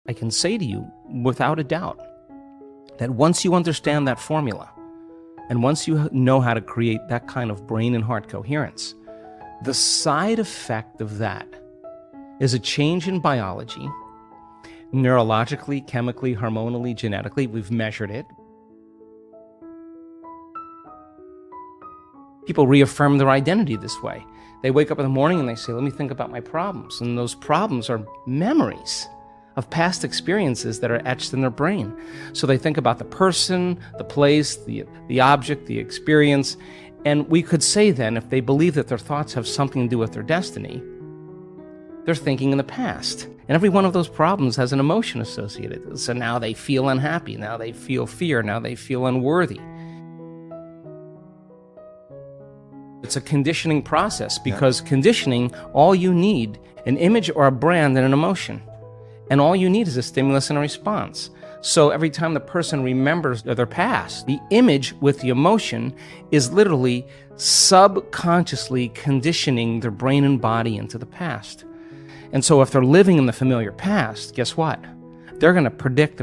I can say to you without a doubt that once you understand that formula, and once you know how to create that kind of brain and heart coherence, the side effect of that is a change in biology, neurologically, chemically, hormonally, genetically. We've measured it. People reaffirm their identity this way. They wake up in the morning and they say, let me think about my problems. And those problems are memories of past experiences that are etched in their brain. So they think about the person, the place, the object, the experience. And we could say then, if they believe that their thoughts have something to do with their destiny, they're thinking in the past. And every one of those problems has an emotion associated. So now they feel unhappy, now they feel fear, now they feel unworthy. It's a conditioning process, because conditioning, all you need, an image or a brand and an emotion. And all you need is a stimulus and a response. So every time the person remembers their past, the image with the emotion is literally subconsciously conditioning their brain and body into the past. And so if they're living in the familiar past, guess what? They're going to predict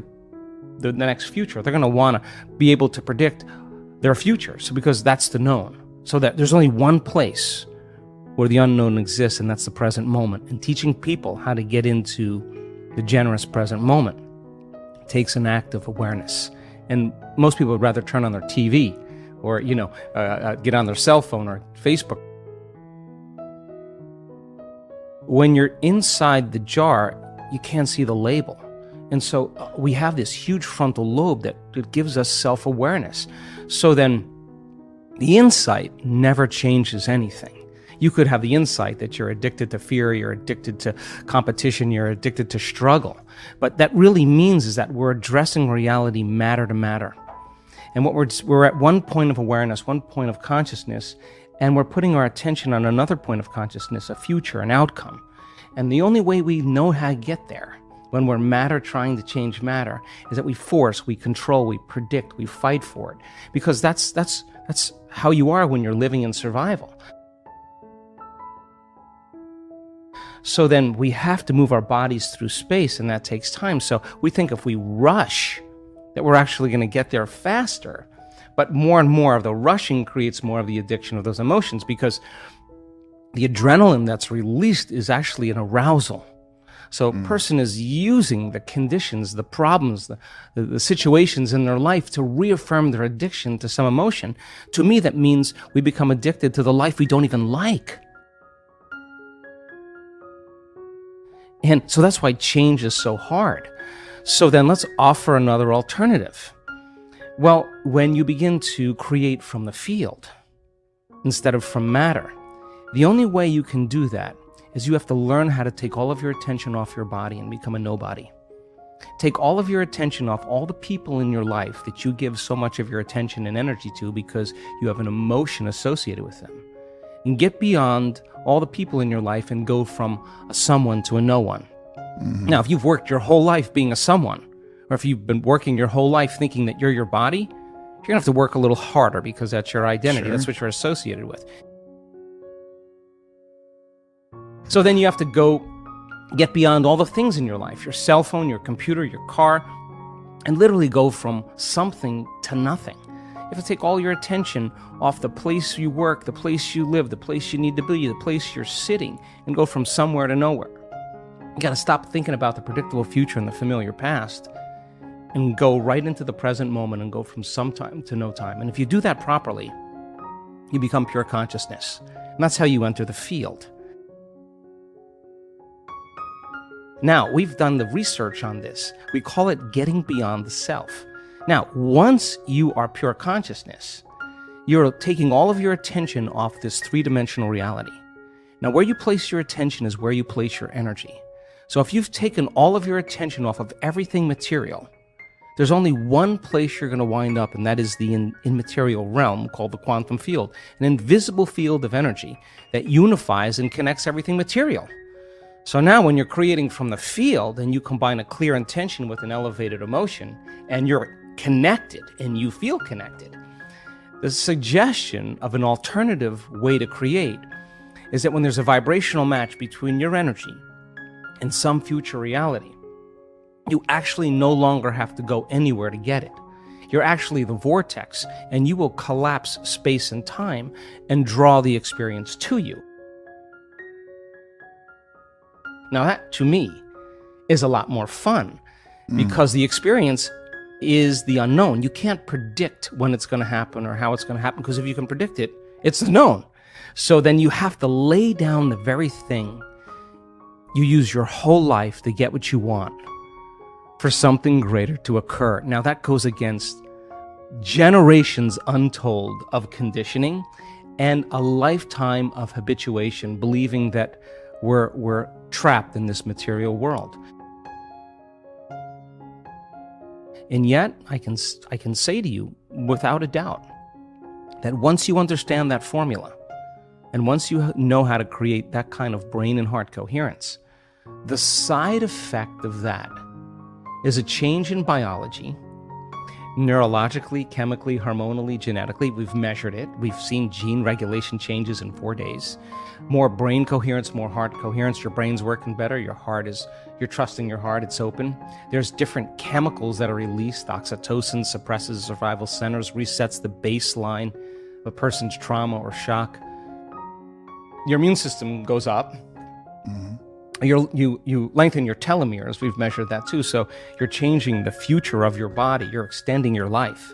the next future. They're going to want to be able to predict their future. So because that's the known. So that there's only one place where the unknown exists, and that's the present moment. And teaching people how to get into the generous present moment takes an act of awareness. And most people would rather turn on their TV or, get on their cell phone or Facebook. When you're inside the jar, you can't see the label. And so we have this huge frontal lobe that gives us self-awareness. So then the insight never changes anything. You could have the insight that you're addicted to fear, you're addicted to competition, you're addicted to struggle. But that really means is that we're addressing reality matter to matter. And what we're at one point of awareness, one point of consciousness, and we're putting our attention on another point of consciousness, a future, an outcome. And the only way we know how to get there, when we're matter trying to change matter, is that we force, we control, we predict, we fight for it. Because that's how you are when you're living in survival. So then we have to move our bodies through space, and that takes time. So we think if we rush, that we're actually going to get there faster. But more and more of the rushing creates more of the addiction of those emotions, because the adrenaline that's released is actually an arousal. So a person is using the conditions, the problems, the situations in their life to reaffirm their addiction to some emotion. To me, that means we become addicted to the life we don't even like. And so that's why change is so hard. So then let's offer another alternative. Well, when you begin to create from the field instead of from matter, the only way you can do that is you have to learn how to take all of your attention off your body and become a nobody. Take all of your attention off all the people in your life that you give so much of your attention and energy to because you have an emotion associated with them. And get beyond all the people in your life and go from a someone to a no one. Mm-hmm. Now, if you've worked your whole life being a someone, or if you've been working your whole life thinking that you're your body, you're going to have to work a little harder because that's your identity. Sure. That's what you're associated with. So then you have to go get beyond all the things in your life, your cell phone, your computer, your car, and literally go from something to nothing. You have to take all your attention off the place you work, the place you live, the place you need to be, the place you're sitting, and go from somewhere to nowhere. You got to stop thinking about the predictable future and the familiar past and go right into the present moment and go from some time to no time. And if you do that properly, you become pure consciousness. And that's how you enter the field. Now, we've done the research on this. We call it getting beyond the self. Now, once you are pure consciousness, you're taking all of your attention off this three-dimensional reality. Now, where you place your attention is where you place your energy. So if you've taken all of your attention off of everything material, there's only one place you're going to wind up, and that is the immaterial realm called the quantum field, an invisible field of energy that unifies and connects everything material. So now when you're creating from the field and you combine a clear intention with an elevated emotion and you're connected and you feel connected, the suggestion of an alternative way to create is that when there's a vibrational match between your energy and some future reality, you actually no longer have to go anywhere to get it. You're actually the vortex, and you will collapse space and time and draw the experience to you. Now that, to me, is a lot more fun because the experience is the unknown. You can't predict when it's going to happen or how it's going to happen, because if you can predict it, it's the known. So then you have to lay down the very thing you use your whole life to get what you want for something greater to occur. Now that goes against generations untold of conditioning and a lifetime of habituation, believing that we're trapped in this material world. And yet, I can say to you, without a doubt, that once you understand that formula, and once you know how to create that kind of brain and heart coherence, the side effect of that is a change in biology, neurologically, chemically, hormonally, genetically. We've measured it. We've seen gene regulation changes in 4 days. More brain coherence, more heart coherence. Your brain's working better. You're trusting your heart. It's open. There's different chemicals that are released. Oxytocin suppresses survival centers, resets the baseline of a person's trauma or shock. Your immune system goes up. You lengthen your telomeres. We've measured that too. So you're changing the future of your body. You're extending your life.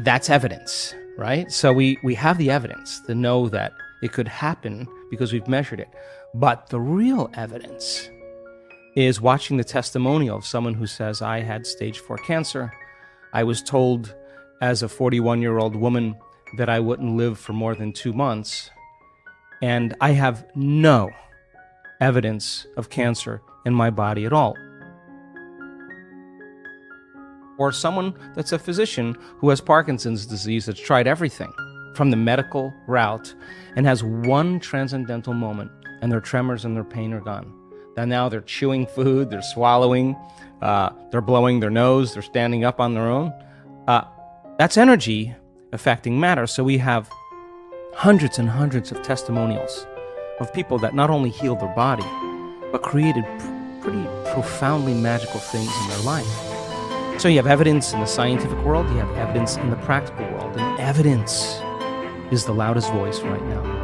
That's evidence, right? So we have the evidence to know that it could happen because we've measured it. But the real evidence is watching the testimonial of someone who says, I had stage 4 cancer. I was told as a 41-year-old woman that I wouldn't live for more than 2 months, and I have no evidence of cancer in my body at all. Or someone that's a physician who has Parkinson's disease that's tried everything from the medical route and has one transcendental moment, and their tremors and their pain are gone. And now they're chewing food, they're swallowing, they're blowing their nose, they're standing up on their own. That's energy affecting matter. So we have hundreds and hundreds of testimonials of people that not only healed their body, but created pretty profoundly magical things in their life. So you have evidence in the scientific world, you have evidence in the practical world, and evidence is the loudest voice right now.